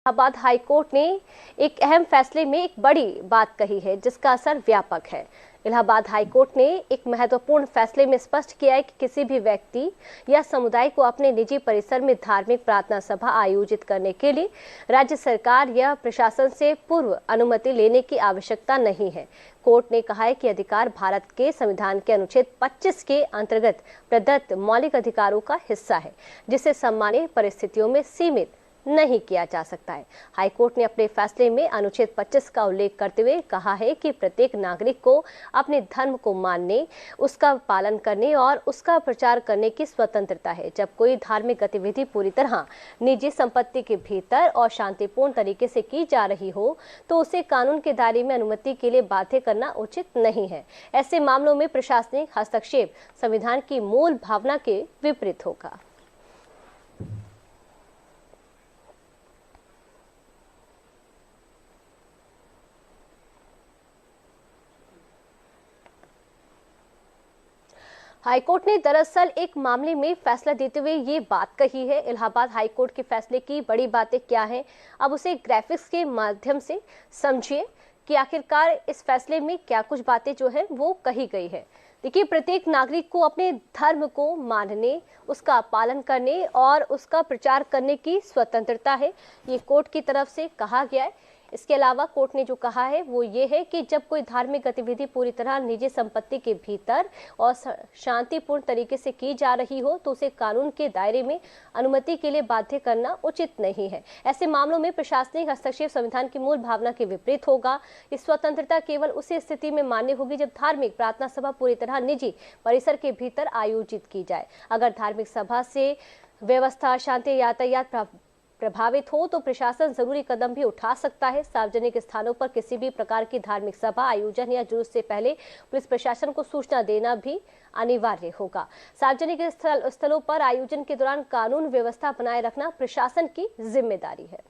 Allahabad high court ने एक अहम फैसले में एक बड़ी बात कही है जिसका असर व्यापक है। इलाहाबाद हाईकोर्ट ने एक महत्वपूर्ण फैसले में स्पष्ट किया है कि किसी भी व्यक्ति या समुदाय को अपने निजी परिसर में धार्मिक प्रार्थना सभा आयोजित करने के लिए राज्य सरकार या प्रशासन से पूर्व अनुमति लेने की आवश्यकता नहीं है। कोर्ट ने कहा है कि अधिकार भारत के संविधान के अनुच्छेद 25 के अंतर्गत प्रदत्त मौलिक अधिकारों का हिस्सा है, जिसे सामान्य परिस्थितियों में सीमित नहीं किया जा सकता है। हाईकोर्ट ने अपने फैसले में अनुच्छेद 25 का उल्लेख करते हुए कहा है कि प्रत्येक नागरिक को अपने धर्म को मानने, उसका पालन करने और उसका प्रचार करने की स्वतंत्रता है। जब कोई धार्मिक गतिविधि पूरी तरह निजी संपत्ति के भीतर और शांतिपूर्ण तरीके से की जा रही हो तो उसे कानून के दायरे में अनुमति के लिए बाध्य करना उचित नहीं है। ऐसे मामलों में प्रशासनिक हस्तक्षेप संविधान की मूल भावना के विपरीत होगा। हाईकोर्ट ने दरअसल एक मामले में फैसला देते हुए ये बात कही है। इलाहाबाद हाईकोर्ट के फैसले की बड़ी बातें क्या हैं, अब उसे ग्राफिक्स के माध्यम से समझिए कि आखिरकार इस फैसले में क्या कुछ बातें जो है वो कही गई है। देखिए, प्रत्येक नागरिक को अपने धर्म को मानने, उसका पालन करने और उसका प्रचार करने की स्वतंत्रता है, ये कोर्ट की तरफ से कहा गया है। इसके अलावा कोर्ट ने जो कहा है वो ये है कि जब कोई धार्मिक गतिविधि पूरी तरह निजी संपत्ति के भीतर और शांतिपूर्ण तरीके से की जा रही हो तो उसे कानून के दायरे में अनुमति के लिए बाध्य करना उचित नहीं है। ऐसे मामलों में प्रशासनिक हस्तक्षेप संविधान की मूल भावना के विपरीत होगा। इस स्वतंत्रता केवल उसी स्थिति में मान्य होगी जब धार्मिक प्रार्थना सभा पूरी तरह निजी परिसर के भीतर आयोजित की जाए। अगर धार्मिक सभा से व्यवस्था, शांति, यातायात प्रभावित हो तो प्रशासन जरूरी कदम भी उठा सकता है। सार्वजनिक स्थानों पर किसी भी प्रकार की धार्मिक सभा, आयोजन या जुलूस से पहले पुलिस प्रशासन को सूचना देना भी अनिवार्य होगा। सार्वजनिक स्थलों पर आयोजन के दौरान कानून व्यवस्था बनाए रखना प्रशासन की जिम्मेदारी है।